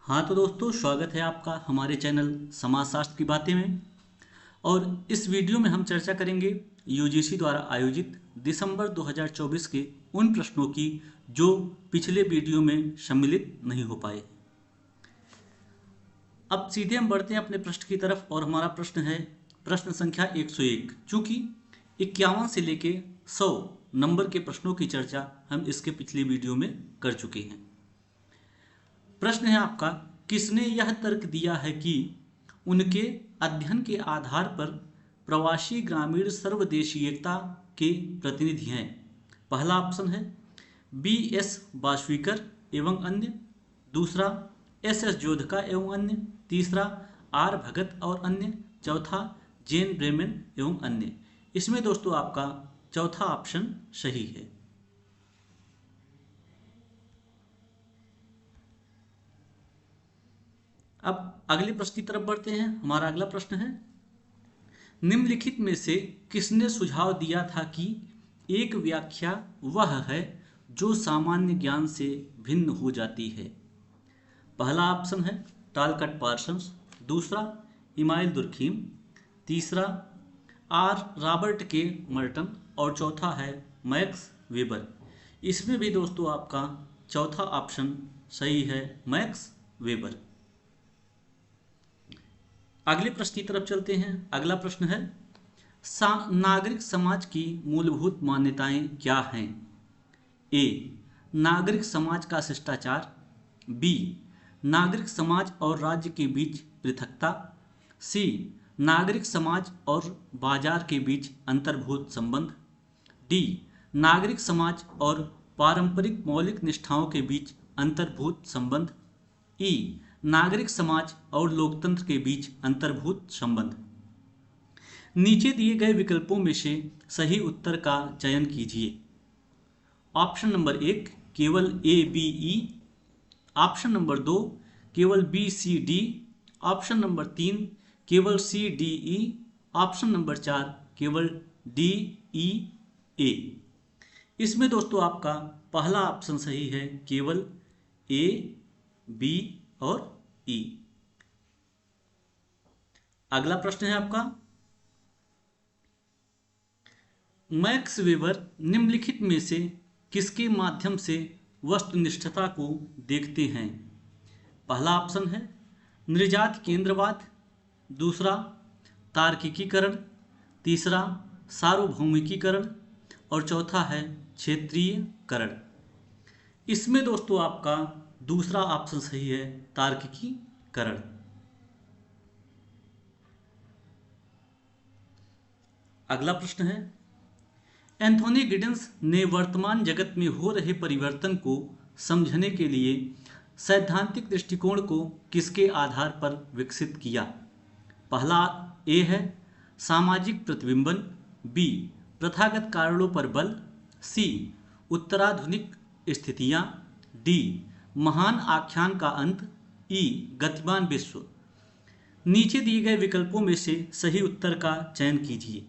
हाँ तो दोस्तों, स्वागत है आपका हमारे चैनल समाजशास्त्र की बातें में। और इस वीडियो में हम चर्चा करेंगे यूजीसी द्वारा आयोजित दिसंबर 2024 के उन प्रश्नों की जो पिछले वीडियो में सम्मिलित नहीं हो पाए। अब सीधे हम बढ़ते हैं अपने प्रश्न की तरफ और हमारा प्रश्न है प्रश्न संख्या 101। चूंकि 51 से लेके 100 नंबर के प्रश्नों की चर्चा हम इसके पिछले वीडियो में कर चुके हैं। प्रश्न है आपका, किसने यह तर्क दिया है कि उनके अध्ययन के आधार पर प्रवासी ग्रामीण सर्वदेशीयता के प्रतिनिधि हैं? पहला ऑप्शन है बी.एस. बासवीकर एवं अन्य, दूसरा एस.एस. जोधका एवं अन्य, तीसरा आर. भगत और अन्य, चौथा जेन ब्रेमेन एवं अन्य। इसमें दोस्तों आपका चौथा ऑप्शन सही है। अब अगले प्रश्न की तरफ बढ़ते हैं। हमारा अगला प्रश्न है, निम्नलिखित में से किसने सुझाव दिया था कि एक व्याख्या वह है जो सामान्य ज्ञान से भिन्न हो जाती है? पहला ऑप्शन है टालकट पार्सन्स, दूसरा इमाइल दुर्खीम, तीसरा आर. रॉबर्ट के मर्टन और चौथा है मैक्स वेबर। इसमें भी दोस्तों आपका चौथा ऑप्शन सही है, मैक्स वेबर। अगले प्रश्न की तरफ चलते हैं। अगला प्रश्न है, नागरिक समाज की मूलभूत मान्यताएं क्या हैं? ए. नागरिक समाज का शिष्टाचार, बी. नागरिक समाज और राज्य के बीच पृथकता, सी. नागरिक समाज और बाजार के बीच अंतर्भूत संबंध, डी. नागरिक समाज और पारंपरिक मौलिक निष्ठाओं के बीच अंतर्भूत संबंध, ई. नागरिक समाज और लोकतंत्र के बीच अंतर्भूत संबंध। नीचे दिए गए विकल्पों में से सही उत्तर का चयन कीजिए। ऑप्शन नंबर 1 केवल A B E, option number 2 केवल B C D, option number 3 केवल C D E, option number 4 केवल डी ई ए। इसमें दोस्तों आपका पहला ऑप्शन सही है, केवल ए बी और ई। अगला प्रश्न है आपका, मैक्स वेबर निम्नलिखित में से किसके माध्यम से वस्तुनिष्ठता को देखते हैं? पहला ऑप्शन है नृजात केंद्रवाद, दूसरा तार्किकीकरण, तीसरा सार्वभौमिकीकरण और चौथा है क्षेत्रीयकरण। इसमें दोस्तों आपका दूसरा ऑप्शन सही है, तार्किकीकरण। अगला प्रश्न है, एंथोनी गिडेंस ने वर्तमान जगत में हो रहे परिवर्तन को समझने के लिए सैद्धांतिक दृष्टिकोण को किसके आधार पर विकसित किया? पहला ए है सामाजिक प्रतिबिंबन, बी प्रथागत कारणों पर बल, सी उत्तराधुनिक स्थितियां, डी महान आख्यान का अंत, ई गतिमान विश्व। नीचे दिए गए विकल्पों में से सही उत्तर का चयन कीजिए।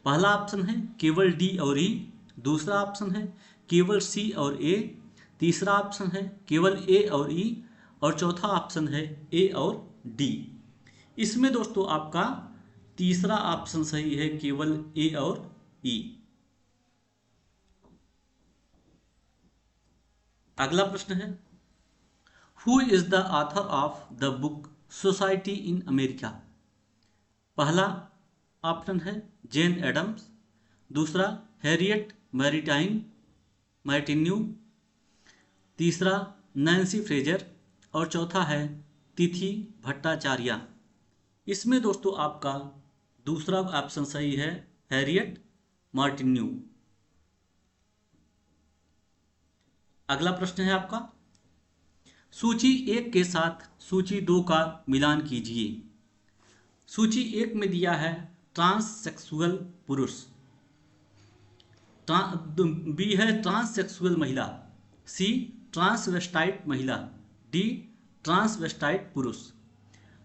पहला ऑप्शन है केवल डी और ई, दूसरा ऑप्शन है केवल सी और ए, तीसरा ऑप्शन है केवल ए और ई और चौथा ऑप्शन है ए और डी। इसमें दोस्तों आपका तीसरा ऑप्शन सही है, केवल ए और ई। अगला प्रश्न है, who is the author of the book society in America? पहला ऑप्शन है जेन एडम्स, दूसरा हैरियट मैटिन्यू, तीसरा नैन्सी फ्रेजर और चौथा है तिथि भट्टाचार्य। इसमें दोस्तों आपका दूसरा ऑप्शन सही है, हैरियट मार्टिन्यू। अगला प्रश्न है आपका, सूची 1 के साथ सूची 2 का मिलान कीजिए। सूची 1 में दिया है ट्रांससेक्सुअल पुरुष, बी है ट्रांससेक्सुअल महिला, सी ट्रांसवेस्टाइट महिला, डी ट्रांसवेस्टाइट पुरुष।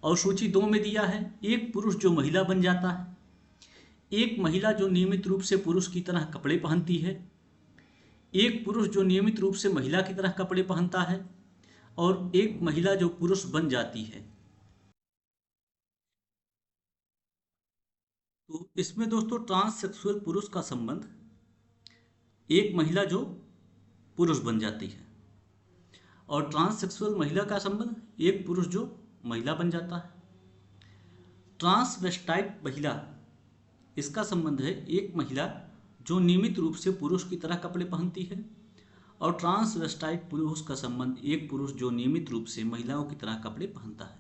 और सूची 2 में दिया है एक पुरुष जो महिला बन जाता है, एक महिला जो नियमित रूप से पुरुष की तरह कपड़े पहनती है, एक पुरुष जो नियमित रूप से महिला की तरह कपड़े पहनता है और एक महिला जो पुरुष बन जाती है। तो इसमें दोस्तों ट्रांससेक्सुअल पुरुष का संबंध एक महिला जो पुरुष बन जाती है, और ट्रांससेक्सुअल महिला का संबंध एक पुरुष जो महिला बन जाता है। ट्रांसवेस्टाइट महिला, इसका संबंध है एक महिला जो नियमित रूप से पुरुष की तरह कपड़े पहनती है, और ट्रांसवेस्टाइट पुरुष का संबंध एक पुरुष जो नियमित रूप से महिलाओं की तरह कपड़े पहनता है।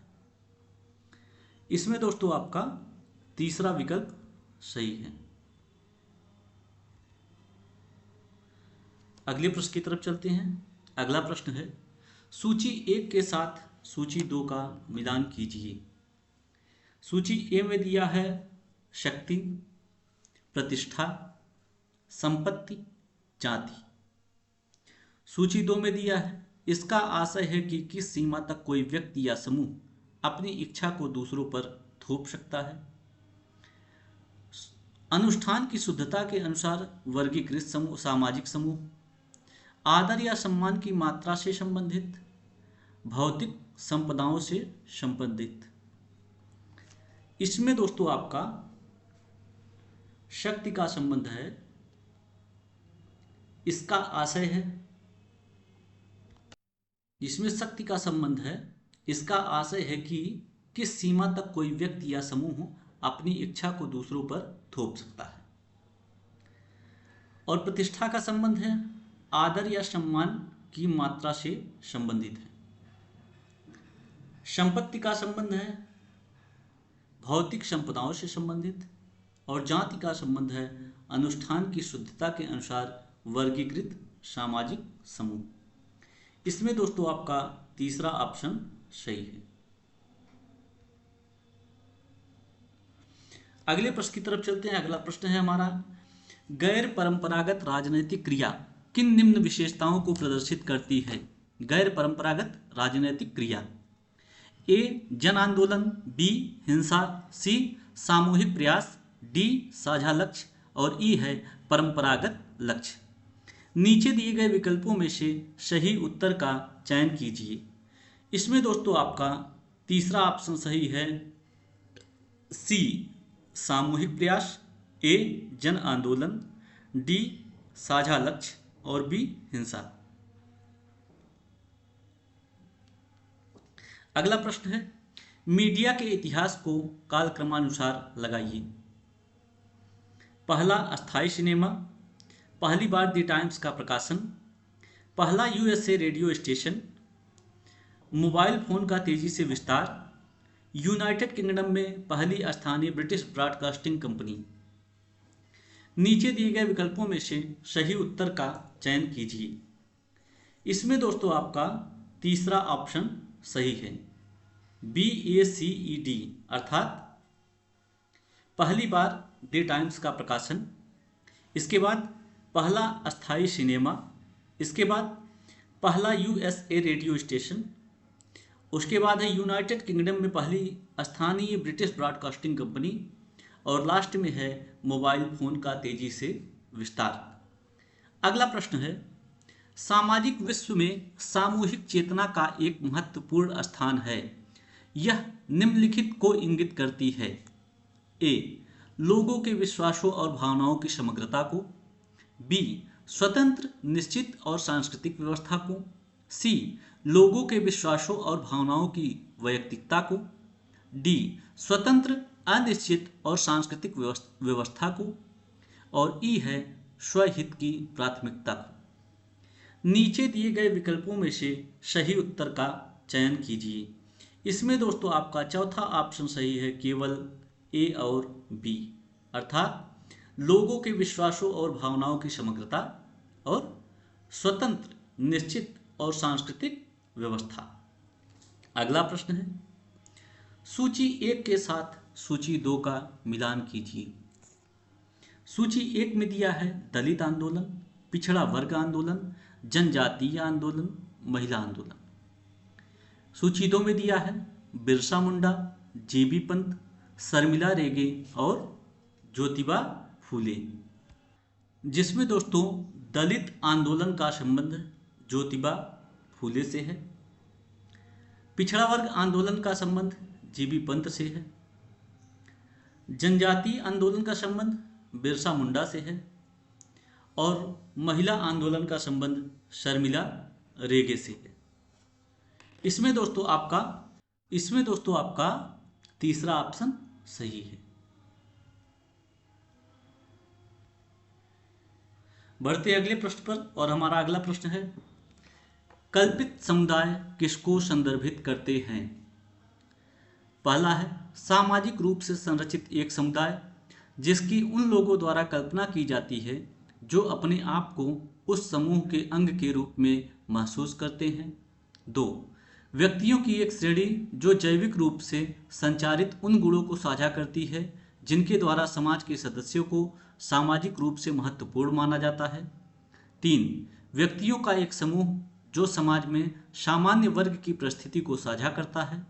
इसमें दोस्तों आपका तीसरा विकल्प सही है। अगले प्रश्न की तरफ चलते हैं। अगला प्रश्न है, सूची 1 के साथ सूची 2 का मिलान कीजिए। सूची ए में दिया है शक्ति, प्रतिष्ठा, संपत्ति, जाति। सूची 2 में दिया है, इसका आशय है कि किस सीमा तक कोई व्यक्ति या समूह अपनी इच्छा को दूसरों पर थोप सकता है। अनुष्ठान की शुद्धता के अनुसार वर्गीकृत समूह, सामाजिक समूह, आदर या सम्मान की मात्रा से संबंधित, भौतिक संपदाओं से संबंधित। इसमें दोस्तों आपका शक्ति का संबंध है, इसका आशय है, इसमें शक्ति का संबंध है, इसका आशय है कि किस सीमा तक कोई व्यक्ति या समूह अपनी इच्छा को दूसरों पर थोप सकता है। और प्रतिष्ठा का संबंध है, आदर या सम्मान की मात्रा से संबंधित है। संपत्ति का संबंध है, भौतिक संपदाओं से संबंधित। और जाति का संबंध है, अनुष्ठान की शुद्धता के अनुसार वर्गीकृत सामाजिक समूह। इसमें दोस्तों आपका तीसरा ऑप्शन सही है। अगले प्रश्न की तरफ चलते हैं। अगला प्रश्न है हमारा, गैर परंपरागत राजनीतिक क्रिया किन निम्न विशेषताओं को प्रदर्शित करती है। गैर परंपरागत राजनीतिक क्रिया, ए जन आंदोलन, बी हिंसा, सी सामूहिक प्रयास, डी साझा लक्ष्य, और ई है परंपरागत लक्ष्य। नीचे दिए गए विकल्पों में से सही उत्तर का चयन कीजिए। इसमें दोस्तों आपका तीसरा ऑप्शन सही है, सी सामूहिक प्रयास, ए जन आंदोलन, डी साझा लक्ष्य, और बी हिंसा। अगला प्रश्न है, मीडिया के इतिहास को कालक्रमानुसार लगाइए। पहला अस्थायी सिनेमा, पहली बार द टाइम्स का प्रकाशन, पहला USA radio station, mobile phone का तेजी से विस्तार, यूनाइटेड किंगडम में पहली स्थानीय ब्रिटिश ब्रॉडकास्टिंग कंपनी। नीचे दिए गए विकल्पों में से सही उत्तर का चयन कीजिए। इसमें दोस्तों आपका तीसरा ऑप्शन सही है, BACED, अर्थात पहली बार द टाइम्स का प्रकाशन, इसके बाद पहला अस्थायी सिनेमा, इसके बाद पहला यूएसए रेडियो स्टेशन, उसके बाद है यूनाइटेड किंगडम में पहली स्थानीय ब्रिटिश ब्रॉडकास्टिंग कंपनी, और लास्ट में है मोबाइल फोन का तेजी से विस्तार। अगला प्रश्न है, सामाजिक विश्व में सामूहिक चेतना का एक महत्वपूर्ण स्थान है। यह निम्नलिखित को इंगित करती है। ए लोगों के विश्वासों और भावनाओं की समग्रता को, बी स्वतंत्र, निश्चित और सांस्कृतिक व्यवस्था को, सी लोगों के विश्वासों और भावनाओं की वैयक्तिकता को, डी स्वतंत्र, अनिश्चित और सांस्कृतिक व्यवस्था को, और ई है स्वहित की प्राथमिकता को। नीचे दिए गए विकल्पों में से सही उत्तर का चयन कीजिए। इसमें दोस्तों आपका चौथा ऑप्शन सही है, केवल ए और बी, अर्थात लोगों के विश्वासों और भावनाओं की समग्रता और स्वतंत्र, निश्चित और सांस्कृतिक व्यवस्था। अगला प्रश्न है, सूची 1 के साथ सूची 2 का मिलान कीजिए। सूची 1 में दिया है दलित आंदोलन, पिछड़ा वर्ग आंदोलन, जनजातीय आंदोलन, महिला आंदोलन। सूची 2 में दिया है बिरसा मुंडा, जेबी पंत, शर्मिला रेगे और ज्योतिबा फूले, जिसमें दोस्तों दलित आंदोलन का संबंध ज्योतिबा फूले से है। पिछड़ा वर्ग आंदोलन का संबंध जीबी पंत से है। जनजातीय आंदोलन का संबंध बिरसा मुंडा से है। और महिला आंदोलन का संबंध शर्मिला रेगे से है। इसमें दोस्तों आपका तीसरा ऑप्शन सही है। बढ़ते अगले प्रश्न पर, और हमारा अगला प्रश्न है, कल्पित समुदाय किसको संदर्भित करते हैं? पहला है सामाजिक रूप से संरचित एक समुदाय जिसकी उन लोगों द्वारा कल्पना की जाती है जो अपने आप को उस समूह के अंग के रूप में महसूस करते हैं। 2. व्यक्तियों की एक श्रेणी जो जैविक रूप से संचारित उन गुणों को साझा करती है जिनके द्वारा समाज के सदस्यों को सामाजिक रूप से महत्वपूर्ण माना जाता है। 3. व्यक्तियों का एक समूह जो समाज में सामान्य वर्ग की परिस्थिति को साझा करता है।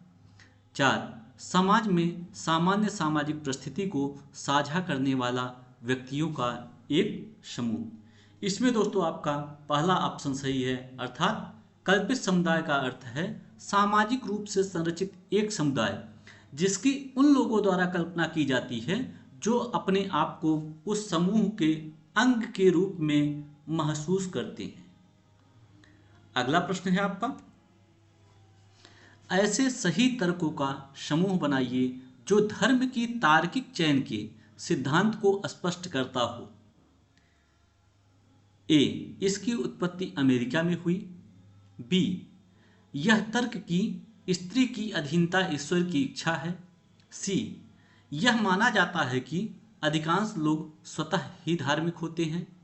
4. समाज में सामान्य सामाजिक परिस्थिति को साझा करने वाला व्यक्तियों का एक समूह। इसमें दोस्तों आपका पहला ऑप्शन सही है, अर्थात कल्पित समुदाय का अर्थ है सामाजिक रूप से संरचित एक समुदाय जिसकी उन लोगों द्वारा कल्पना की जाती है जो अपने आप को उस समूह के अंग के रूप में महसूस करते हैं। अगला प्रश्न है आपका, ऐसे सही तर्कों का समूह बनाइए जो धर्म की तार्किक चयन के सिद्धांत को स्पष्ट करता हो। ए. इसकी उत्पत्ति अमेरिका में हुई। बी. यह तर्क कि स्त्री की अधीनता ईश्वर की इच्छा है। सी. यह माना जाता है कि अधिकांश लोग स्वतः ही धार्मिक होते हैं।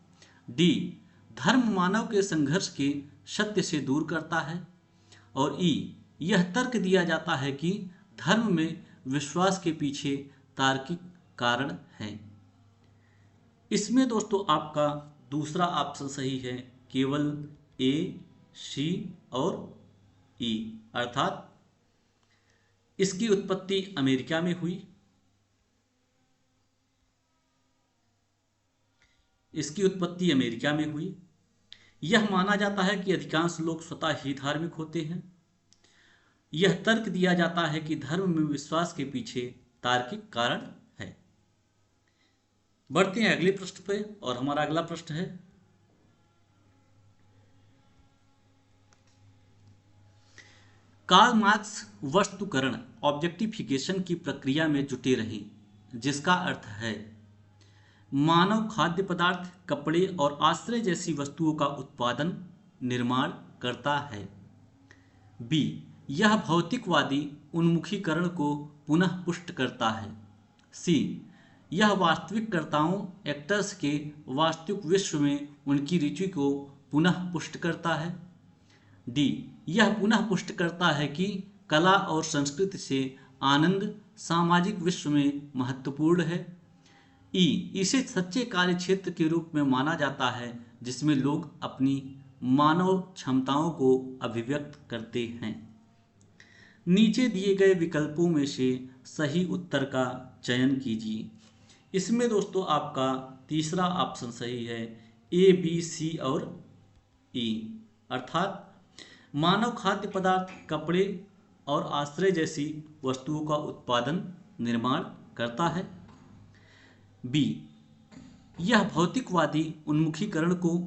डी. धर्म मानव के संघर्ष के सत्य से दूर करता है। और ई. यह तर्क दिया जाता है कि धर्म में विश्वास के पीछे तार्किक कारण है। इसमें दोस्तों आपका दूसरा ऑप्शन सही है, केवल ए, सी और ई, अर्थात इसकी उत्पत्ति अमेरिका में हुई। यह माना जाता है कि अधिकांश लोग स्वतः ही धार्मिक होते हैं। यह तर्क दिया जाता है कि धर्म में विश्वास के पीछे तार्किक कारण है। बढ़ते हैं अगले प्रश्न पे, और हमारा अगला प्रश्न है, कार्ल मार्क्स वस्तुकरण ऑब्जेक्टिफिकेशन की प्रक्रिया में जुटे रहे, जिसका अर्थ है मानव खाद्य पदार्थ, कपड़े और आश्रय जैसी वस्तुओं का उत्पादन निर्माण करता है। बी. यह भौतिकवादी उन्मुखीकरण को पुनः पुष्ट करता है। सी. यह वास्तविककर्ताओं एक्टर्स के वास्तविक विश्व में उनकी रुचि को पुनः पुष्ट करता है। डी. यह पुनः पुष्ट करता है कि कला और संस्कृति से आनंद सामाजिक विश्व में महत्वपूर्ण है। ई. इसे सच्चे कार्यक्षेत्र के रूप में माना जाता है जिसमें लोग अपनी मानव क्षमताओं को अभिव्यक्त करते हैं। नीचे दिए गए विकल्पों में से सही उत्तर का चयन कीजिए। इसमें दोस्तों आपका तीसरा ऑप्शन सही है, ए, बी, सी और ई, अर्थात मानव खाद्य पदार्थ, कपड़े और आश्रय जैसी वस्तुओं का उत्पादन निर्माण करता है। बी. यह भौतिकवादी उन्मुखीकरण को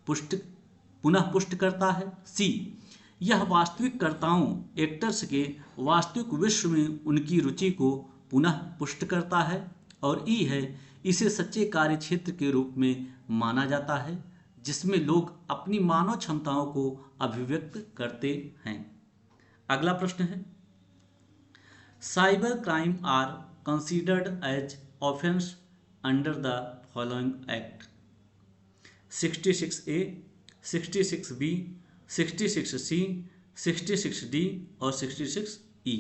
पुनः पुष्ट करता है। सी. यह वास्तविककर्ताओं एक्टर्स के वास्तविक विश्व में उनकी रुचि को पुनः पुष्ट करता है। और ई है, इसे सच्चे कार्यक्षेत्र के रूप में माना जाता है जिसमें लोग अपनी मानव क्षमताओं को अभिव्यक्त करते हैं। अगला प्रश्न है, cyber crime are considered as offence under the following act: 66A, 66B, 66C, 66D और 66E।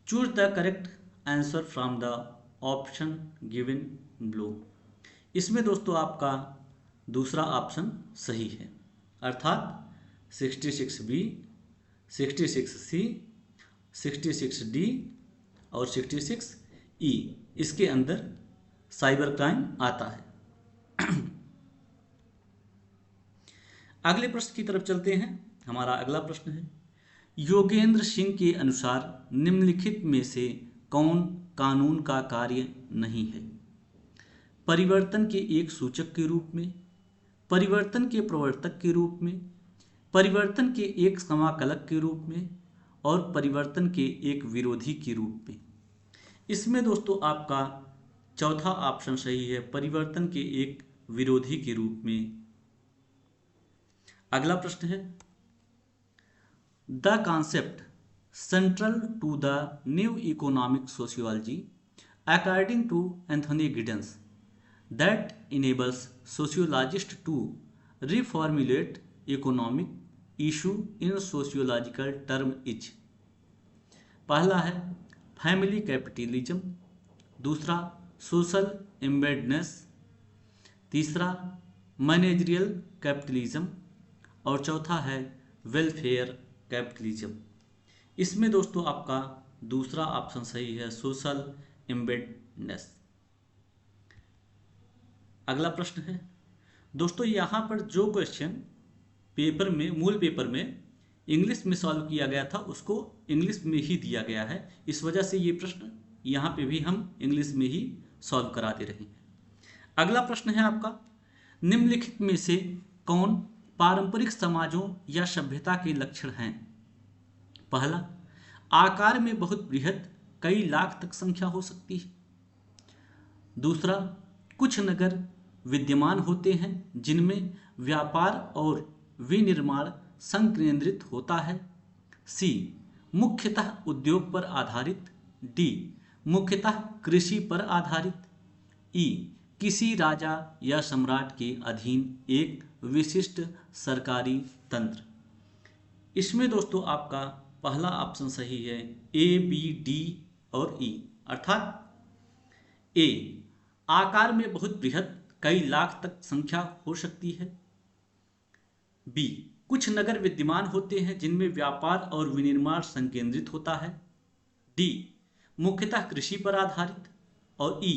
Choose the correct answer from the option given below. इसमें दोस्तों आपका दूसरा ऑप्शन सही है, अर्थात 66B, 66C, 66D और 66E, इसके अंदर साइबर क्राइम आता है। अगले प्रश्न की तरफ चलते हैं। हमारा अगला प्रश्न है, योगेंद्र सिंह के अनुसार निम्नलिखित में से कौन कानून का कार्य नहीं है? परिवर्तन के एक सूचक के रूप में, परिवर्तन के प्रवर्तक के रूप में, परिवर्तन के एक समाकलक के रूप में और परिवर्तन के एक विरोधी के रूप में। इसमें दोस्तों आपका चौथा ऑप्शन सही है, परिवर्तन के एक विरोधी के रूप में। अगला प्रश्न है, the concept central to the new economic sociology according to Anthony Giddens that enables sociologist to reformulate economic issue in sociological term is. पहला है फैमिली कैपिटलिज्म, दूसरा सोशल एम्बेडनेस, तीसरा मैनेजरियल कैपिटलिज्म और चौथा है वेलफेयर कैपिटलिज्म। इसमें दोस्तों आपका दूसरा ऑप्शन सही है, सोशल एम्बेडनेस। अगला प्रश्न है दोस्तों, यहाँ पर जो क्वेश्चन पेपर में, मूल पेपर में इंग्लिश में सॉल्व किया गया था उसको इंग्लिश में ही दिया गया है, इस वजह से ये प्रश्न यहाँ पे भी हम इंग्लिश में ही सॉल्व कराते रहे हैं। अगला प्रश्न है आपका, निम्नलिखित में से कौन पारंपरिक समाजों या सभ्यता के लक्षण हैं? पहला, आकार में बहुत बृहद, कई लाख तक संख्या हो सकती है। दूसरा, कुछ नगर विद्यमान होते हैं जिनमें व्यापार और विनिर्माण संकेंद्रित होता है। सी, मुख्यतः उद्योग पर आधारित। डी, मुख्यतः कृषि पर आधारित। ई, किसी राजा या सम्राट के अधीन एक विशिष्ट सरकारी तंत्र। इसमें दोस्तों आपका पहला ऑप्शन सही है, ए, बी, डी और ई। अर्थात ए, आकार में बहुत बृहद, कई लाख तक संख्या हो सकती है। बी, कुछ नगर विद्यमान होते हैं जिनमें व्यापार और विनिर्माण संकेंद्रित होता है। डी, मुख्यतः कृषि पर आधारित। और ई,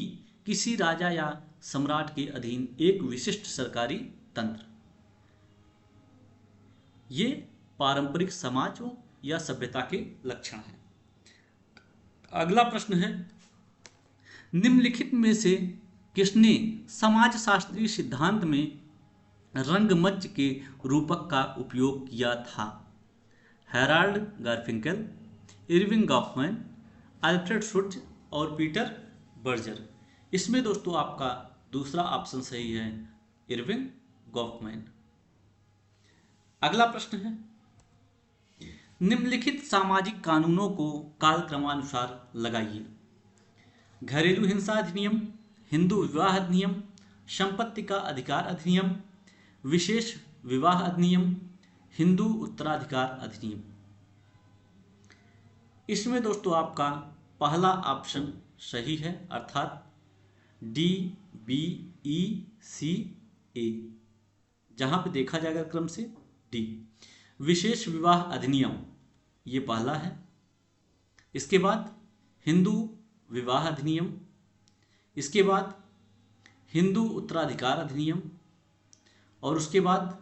किसी राजा या सम्राट के अधीन एक विशिष्ट सरकारी तंत्र। ये पारंपरिक समाजों या सभ्यता के लक्षण हैं। अगला प्रश्न है, निम्नलिखित में से किसने समाजशास्त्रीय सिद्धांत में रंगमंच के रूपक का उपयोग किया था? हेराल्ड गारफिंकेल, इरविंग गॉफमैन, अल्फ्रेड शुट्ज और पीटर बर्जर। इसमें दोस्तों आपका दूसरा ऑप्शन सही है, इरविंग गॉफमैन। अगला प्रश्न है, निम्नलिखित सामाजिक कानूनों को कालक्रमानुसार लगाइए। घरेलू हिंसा अधिनियम, हिंदू विवाह अधिनियम, संपत्ति का अधिकार अधिनियम, विशेष विवाह अधिनियम, हिंदू उत्तराधिकार अधिनियम। इसमें दोस्तों आपका पहला ऑप्शन सही है, अर्थात डी, बी, ई, सी, ए। जहां पे देखा जाएगा क्रम से डी। विशेष विवाह अधिनियम ये पहला है, इसके बाद हिंदू विवाह अधिनियम, इसके बाद हिंदू उत्तराधिकार अधिनियम और उसके बाद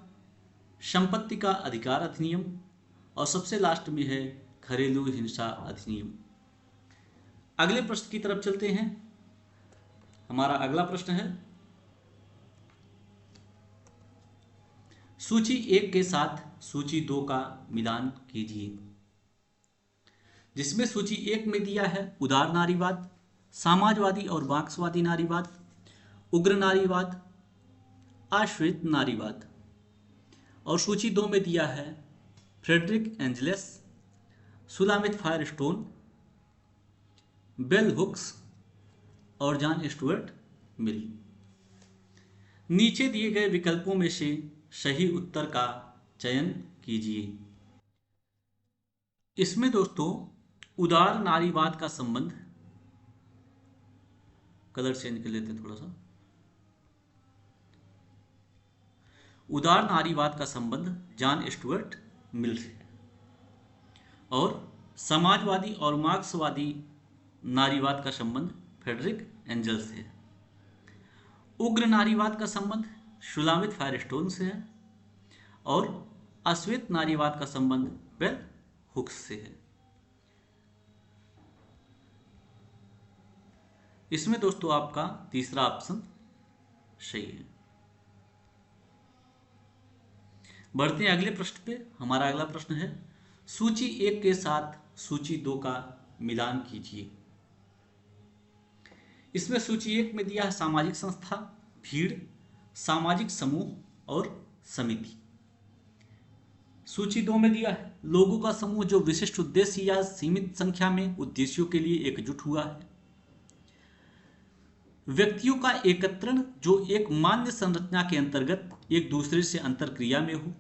संपत्ति का अधिकार अधिनियम और सबसे लास्ट में है घरेलू हिंसा अधिनियम। अगले प्रश्न की तरफ चलते हैं। हमारा अगला प्रश्न है, सूची 1 के साथ सूची 2 का मिलान कीजिए। जिसमें सूची 1 में दिया है उदार नारीवाद, समाजवादी और मार्क्सवादी नारीवाद, उग्र नारीवाद, आश्रित नारीवाद। और सूची 2 में दिया है Friedrich Engels, Shulamith Firestone, bell hooks और जॉन स्टुअर्ट मिल। नीचे दिए गए विकल्पों में से सही उत्तर का चयन कीजिए। इसमें दोस्तों उदार नारीवाद का संबंध, कलर चेंज कर लेते हैं थोड़ा सा, उदार नारीवाद का संबंध जॉन स्टुअर्ट मिल से है और समाजवादी और मार्क्सवादी नारीवाद का संबंध फ्रेडरिक एंजल्स से है। उग्र नारीवाद का संबंध सुलामित फायरस्टोन से है और अश्वेत नारीवाद का संबंध बेल हुक दुख से है। इसमें दोस्तों आपका तीसरा ऑप्शन सही है। बढ़ते हैं अगले प्रश्न पे। हमारा अगला प्रश्न है, सूची 1 के साथ सूची 2 का मिलान कीजिए। इसमें सूची 1 में दिया है सामाजिक संस्था, भीड़, सामाजिक समूह और समिति। सूची 2 में दिया है लोगों का समूह जो विशिष्ट उद्देश्य या सीमित संख्या में उद्देश्यों के लिए एकजुट हुआ है। व्यक्तियों का एकत्रण जो एक मान्य संरचना के अंतर्गत एक दूसरे से अंतरक्रिया में हो।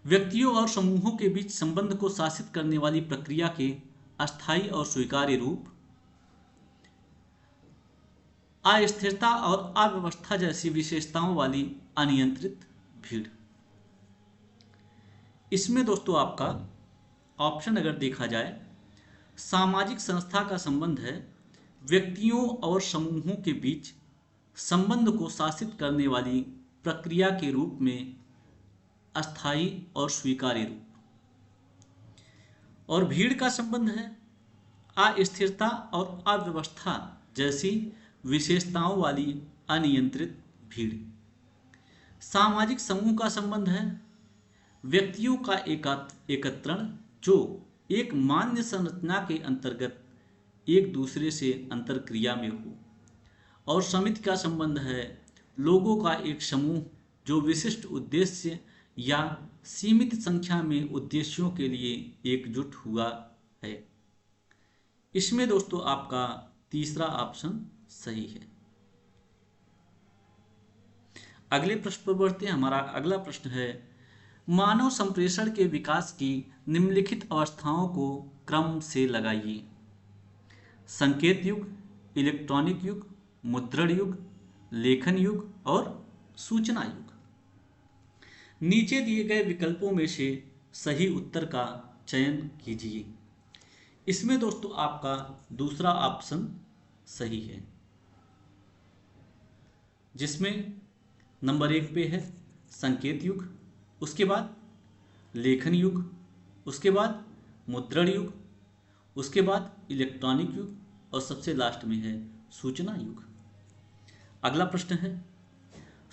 व्यक्तियों और समूहों के बीच संबंध को शासित करने वाली प्रक्रिया के अस्थायी और स्वीकार्य रूप। अस्थिरता और अव्यवस्था जैसी विशेषताओं वाली अनियंत्रित भीड़। इसमें दोस्तों आपका ऑप्शन अगर देखा जाए, सामाजिक संस्था का संबंध है व्यक्तियों और समूहों के बीच संबंध को शासित करने वाली प्रक्रिया के रूप में अस्थायी और स्वीकार्य रूप। और भीड़ का संबंध है अस्थिरता और अव्यवस्था जैसी विशेषताओं वाली अनियंत्रित भीड़। सामाजिक समूह का संबंध है व्यक्तियों का एकत्रण जो एक मान्य संरचना के अंतर्गत एक दूसरे से अंतरक्रिया में हो। और समिति का संबंध है लोगों का एक समूह जो विशिष्ट उद्देश्य या सीमित संख्या में उद्देश्यों के लिए एकजुट हुआ है। इसमें दोस्तों आपका तीसरा ऑप्शन सही है। अगले प्रश्न पर बढ़ते हैं। हमारा अगला प्रश्न है, मानव संप्रेषण के विकास की निम्नलिखित अवस्थाओं को क्रम से लगाइए। संकेत युग, इलेक्ट्रॉनिक युग, मुद्रण युग, लेखन युग और सूचना युग। नीचे दिए गए विकल्पों में से सही उत्तर का चयन कीजिए। इसमें दोस्तों आपका दूसरा ऑप्शन सही है, जिसमें नंबर 1 पे है संकेत युग, उसके बाद लेखन युग, उसके बाद मुद्रण युग, उसके बाद इलेक्ट्रॉनिक युग और सबसे लास्ट में है सूचना युग। अगला प्रश्न है,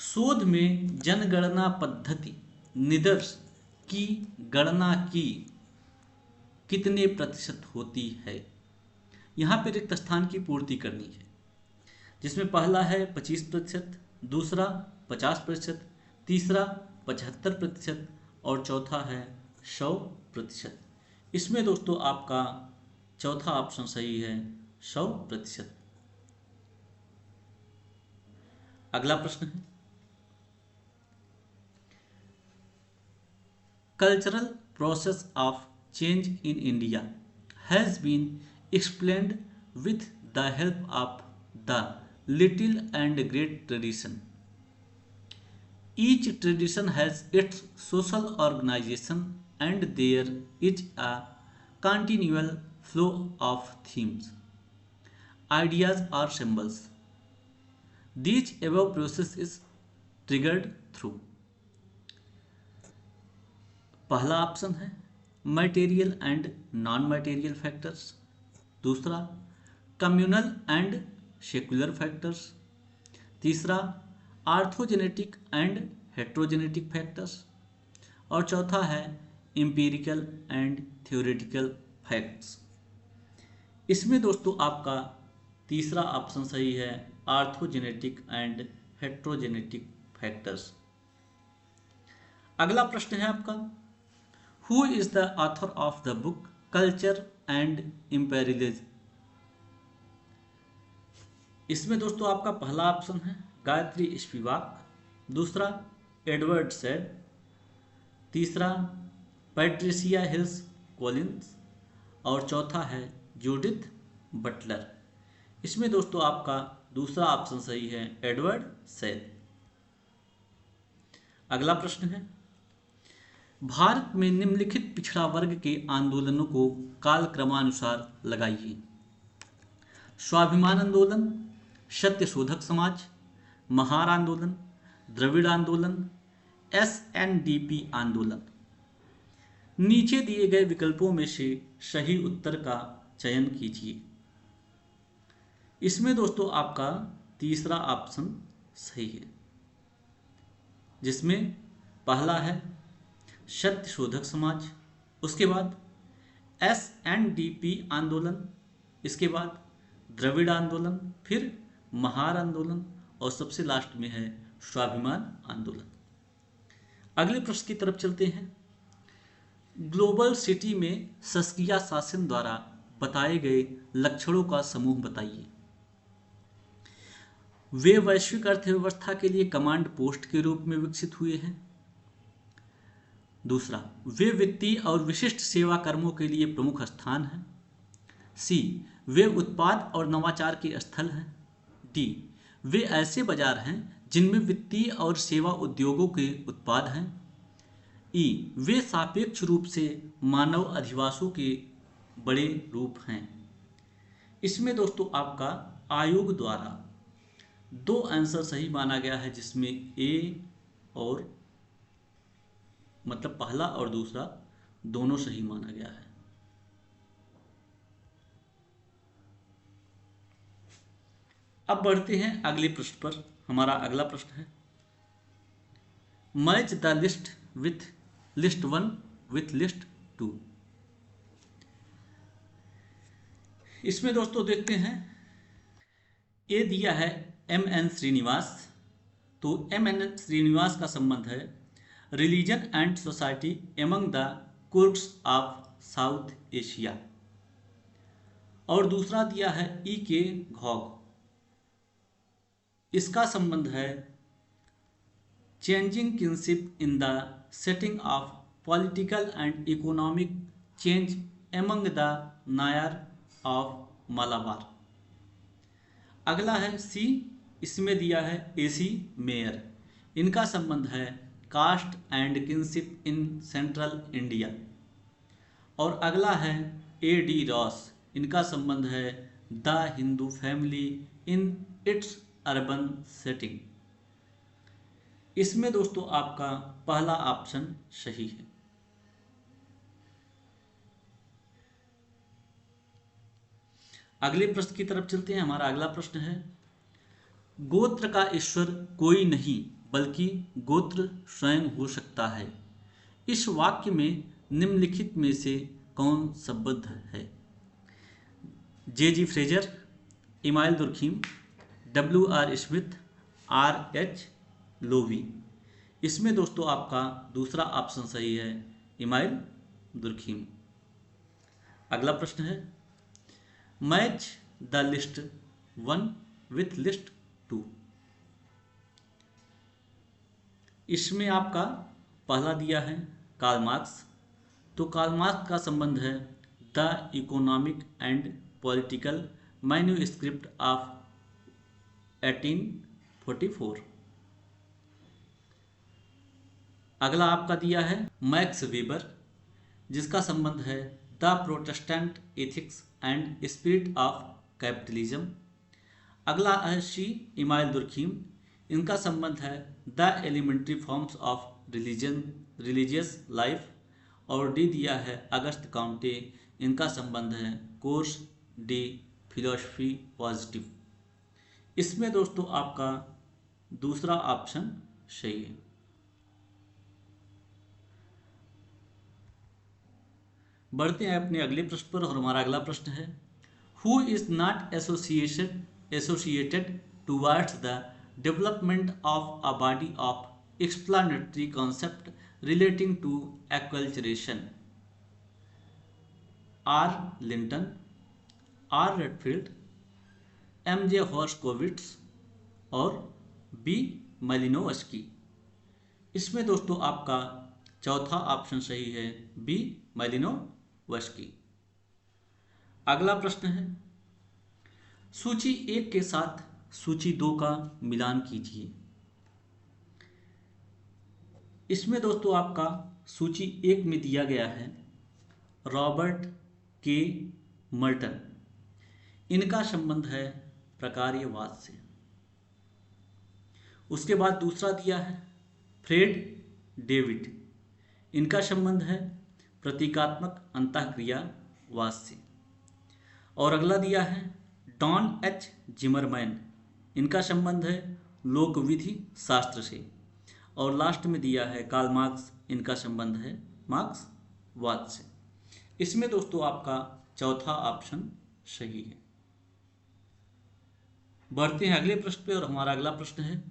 शोध में जनगणना पद्धति निदर्श की गणना की कितने प्रतिशत होती है। यहाँ पर रिक्त स्थान की पूर्ति करनी है, जिसमें पहला है 25%, दूसरा 50%, तीसरा 75% और चौथा है 100%। इसमें दोस्तों आपका चौथा ऑप्शन सही है, 100%। अगला प्रश्न है, cultural process of change in India has been explained with the help of the little and great tradition. Each tradition has its social organization and there is a continual flow of themes, ideas or symbols. These above process is triggered through. पहला option है material and non material factors, दूसरा communal and secular factors, तीसरा आर्थोजेनेटिक and हेट्रोजेनेटिक factors और चौथा है empirical and theoretical facts. इसमें दोस्तों आपका तीसरा ऑप्शन सही है, आर्थोजेनेटिक एंड हेट्रोजेनेटिक फैक्टर्स। अगला प्रश्न है आपका, who is the author of the book culture and imperialism. इसमें दोस्तों आपका पहला ऑप्शन है गायत्री स्पिवाक, दूसरा एडवर्ड सैड, तीसरा पैट्रिसिया हिल्स कॉलिंस और चौथा है जूडिथ बटलर। इसमें दोस्तों आपका दूसरा ऑप्शन सही है, एडवर्ड सैड। अगला प्रश्न है, भारत में निम्नलिखित पिछड़ा वर्ग के आंदोलनों को कालक्रमानुसार लगाइए। स्वाभिमान आंदोलन, सत्य शोधक समाज, महार आंदोलन, द्रविड़ आंदोलन, SNDP आंदोलन। नीचे दिए गए विकल्पों में से सही उत्तर का चयन कीजिए। इसमें दोस्तों आपका तीसरा ऑप्शन सही है, जिसमें पहला है सत्य शोधक समाज, उसके बाद SNDP आंदोलन, इसके बाद द्रविड़ आंदोलन, फिर महार आंदोलन और सबसे लास्ट में है स्वाभिमान आंदोलन। अगले प्रश्न की तरफ चलते हैं। ग्लोबल सिटी में शासकीय शासन द्वारा बताए गए लक्षणों का समूह बताइए। वे वैश्विक अर्थव्यवस्था के लिए कमांड पोस्ट के रूप में विकसित हुए हैं। दूसरा, वे वित्तीय और विशिष्ट सेवा कर्मों के लिए प्रमुख स्थान हैं। सी, वे उत्पाद और नवाचार के स्थल हैं। डी, वे ऐसे बाजार हैं जिनमें वित्तीय और सेवा उद्योगों के उत्पाद हैं। ई, वे सापेक्ष रूप से मानव अधिवासों के बड़े रूप हैं। इसमें दोस्तों आपका आयोग द्वारा दो आंसर सही माना गया है, जिसमें ए और मतलब पहला और दूसरा दोनों सही माना गया है। अब बढ़ते हैं अगले प्रश्न पर। हमारा अगला प्रश्न है match the list with list 1 with list 2। इसमें दोस्तों देखते हैं, ए दिया है MN श्रीनिवास। तो MN श्रीनिवास का संबंध है religion and society among the Coorgs of South Asia. और दूसरा दिया है E.K. घॉग, इसका संबंध है changing kinship in the setting of political and economic change among the Nayar of Malabar. अगला है सी, इसमें दिया है AC मेयर, इनका संबंध है caste and kinship in central India. और अगला है A.D. रॉस, इनका संबंध है the Hindu family in its urban setting. इसमें दोस्तों आपका पहला ऑप्शन सही है। अगले प्रश्न की तरफ चलते हैं। हमारा अगला प्रश्न है गोत्र का ईश्वर कोई नहीं बल्कि गोत्र स्वयं हो सकता है। इस वाक्य में निम्नलिखित में से कौन संबद्ध है? J.G. Fraser, email Durkheim, W.R. Smith, R.H. Loewi. इसमें दोस्तों आपका दूसरा ऑप्शन सही है, इमाइल दुर्खीम। अगला प्रश्न है match the list 1 with list 2। इसमें आपका पहला दिया है कार्ल मार्क्स। तो कार्ल मार्क्स का संबंध है the economic and political manuscript of 1844। अगला आपका दिया है मैक्स वेबर, जिसका संबंध है the protestant ethics and spirit of capitalism. अगला है सी, इमाइल दुर्खीम, इनका संबंध है the elementary forms of religious life. और डी दिया है अगस्त काउंटे, इनका संबंध है कोर्स डी फिलोसफी पॉजिटिव। इसमें दोस्तों आपका दूसरा ऑप्शन सही है। बढ़ते हैं अपने अगले प्रश्न पर और हमारा अगला प्रश्न है who is not associated towards the development of a body of explanatory concept relating to acculturation? R. Linton, R. Redfield, M.J. Herskovits और B. मालिनोव्स्की। इसमें दोस्तों आपका चौथा ऑप्शन सही है, B. मालिनोव्स्की। अगला प्रश्न है सूची 1 के साथ सूची 2 का मिलान कीजिए। इसमें दोस्तों आपका सूची 1 में दिया गया है रॉबर्ट के मर्टन, इनका संबंध है प्रकार्यवाद से। उसके बाद दूसरा दिया है फ्रेड डेविड, इनका संबंध है प्रतीकात्मक अंतःक्रियावाद से। और अगला दिया है डॉन एच जिमरमैन, इनका संबंध है लोकविधि शास्त्र से। और लास्ट में दिया है कार्ल मार्क्स, इनका संबंध है मार्क्सवाद से। इसमें दोस्तों आपका चौथा ऑप्शन सही है। बढ़ते हैं अगले प्रश्न पे, और हमारा अगला प्रश्न है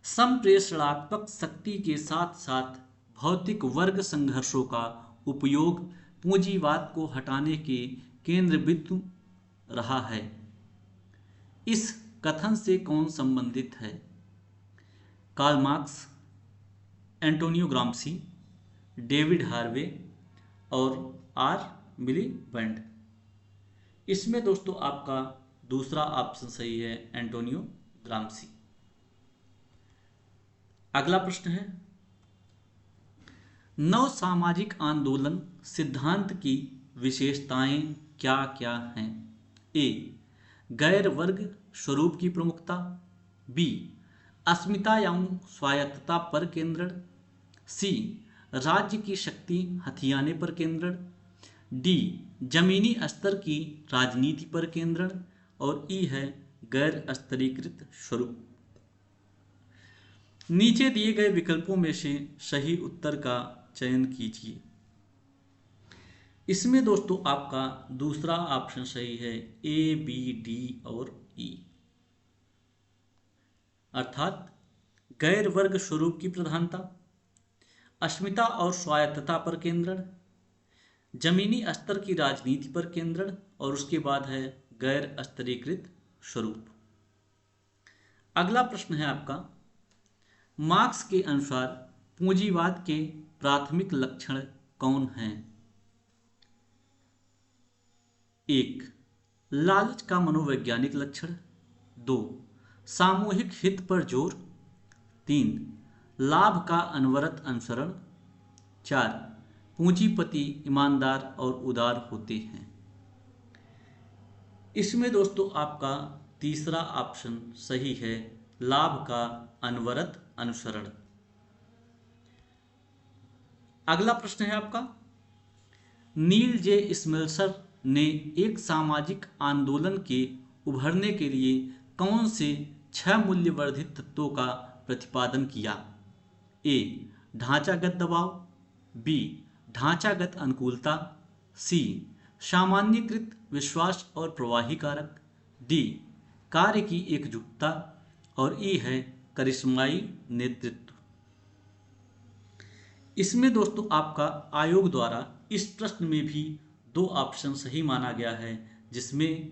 संप्रेषणात्मक शक्ति के साथ साथ भौतिक वर्ग संघर्षों का उपयोग पूंजीवाद को हटाने के केंद्र बिंदु रहा है, इस कथन से कौन संबंधित है? Karl Marx, Antonio Gramsci, David Harvey और आर मिलीबैंड। इसमें दोस्तों आपका दूसरा ऑप्शन सही है, एंटोनियो ग्राम्सी। अगला प्रश्न है नव सामाजिक आंदोलन सिद्धांत की विशेषताएं क्या क्या हैं? ए, गैर वर्ग स्वरूप की प्रमुखता। बी, अस्मिता एवं स्वायत्तता पर केंद्रण। सी, राज्य की शक्ति हथियाने पर केंद्रण। डी, जमीनी स्तर की राजनीति पर केंद्रण। और ई है गैर स्तरीकृत स्वरूप। नीचे दिए गए विकल्पों में से सही उत्तर का चयन कीजिए। इसमें दोस्तों आपका दूसरा ऑप्शन सही है, ए, बी, डी और ई, अर्थात गैर वर्ग स्वरूप की प्रधानता, अस्मिता और स्वायत्तता पर केंद्रण, जमीनी स्तर की राजनीति पर केंद्रण, और उसके बाद है गैर स्तरीकृत स्वरूप। अगला प्रश्न है आपका मार्क्स के अनुसार पूंजीवाद के प्राथमिक लक्षण कौन हैं? एक, लालच का मनोवैज्ञानिक लक्षण। दो, सामूहिक हित पर जोर। तीन, लाभ का अनवरत अनुसरण। चार, पूंजीपति ईमानदार और उदार होते हैं। इसमें दोस्तों आपका तीसरा ऑप्शन सही है, लाभ का अनवरत अनुसरण। अगला प्रश्न है आपका नील जे स्मेल्सर ने एक सामाजिक आंदोलन के उभरने के लिए कौन से 6 मूल्यवर्धित तत्वों का प्रतिपादन किया? ए, ढांचागत दबाव। बी, ढांचागत अनुकूलता। सी, सामान्यीकृत विश्वास और प्रवाही कारक। डी, कार्य की एकजुटता। और ई है करिश्माई नेतृत्व। इसमें दोस्तों आपका आयोग द्वारा इस प्रश्न में भी 2 ऑप्शन सही माना गया है, जिसमें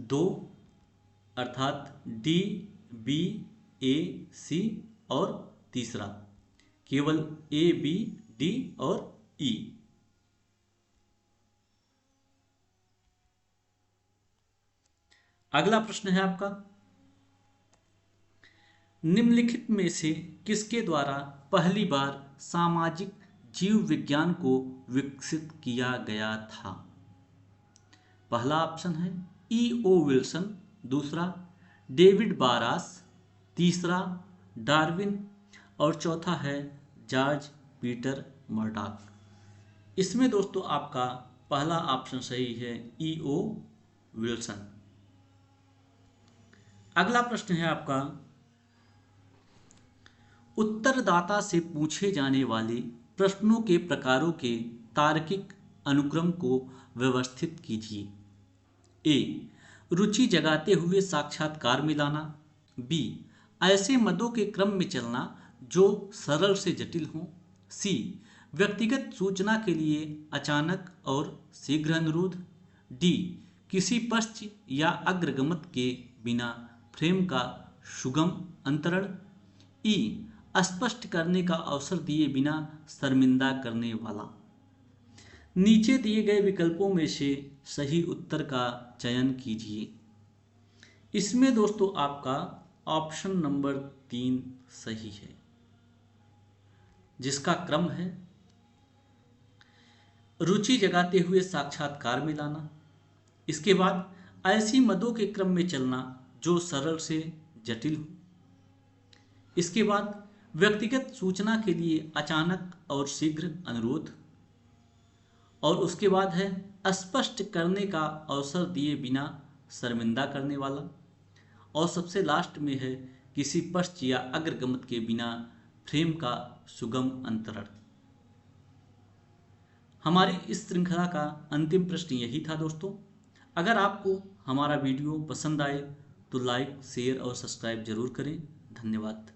2 अर्थात डी, बी, ए, सी और तीसरा केवल ए, बी, डी और ई। अगला प्रश्न है आपका निम्नलिखित में से किसके द्वारा पहली बार सामाजिक जीव विज्ञान को विकसित किया गया था? पहला ऑप्शन है ई ओ विल्सन, दूसरा डेविड बारास, तीसरा डार्विन और चौथा है जॉर्ज पीटर मर्डॉक। इसमें दोस्तों आपका पहला ऑप्शन सही है, ई ओ विल्सन। अगला प्रश्न है आपका उत्तरदाता से पूछे जाने वाले प्रश्नों के प्रकारों के तार्किक अनुक्रम को व्यवस्थित कीजिए। ए, रुचि जगाते हुए साक्षात्कार में लाना। बी, ऐसे मदों के क्रम में चलना जो सरल से जटिल हों। सी, व्यक्तिगत सूचना के लिए अचानक और शीघ्र अनुरोध। डी, किसी पश्च या अग्रगमत के बिना फ्रेम का सुगम अंतरण। ई, स्पष्ट करने का अवसर दिए बिना शर्मिंदा करने वाला। नीचे दिए गए विकल्पों में से सही उत्तर का चयन कीजिए। इसमें दोस्तों आपका ऑप्शन नंबर 3 सही है, जिसका क्रम है रुचि जगाते हुए साक्षात्कार में लाना, इसके बाद ऐसी मदों के क्रम में चलना जो सरल से जटिल हो, इसके बाद व्यक्तिगत सूचना के लिए अचानक और शीघ्र अनुरोध, और उसके बाद है स्पष्ट करने का अवसर दिए बिना शर्मिंदा करने वाला। और सबसे लास्ट में है किसी पश्च या अग्रगमत के बिना फ्रेम का सुगम अंतरण। हमारी इस श्रृंखला का अंतिम प्रश्न यही था दोस्तों। अगर आपको हमारा वीडियो पसंद आए तो लाइक, शेयर और सब्सक्राइब जरूर करें। धन्यवाद।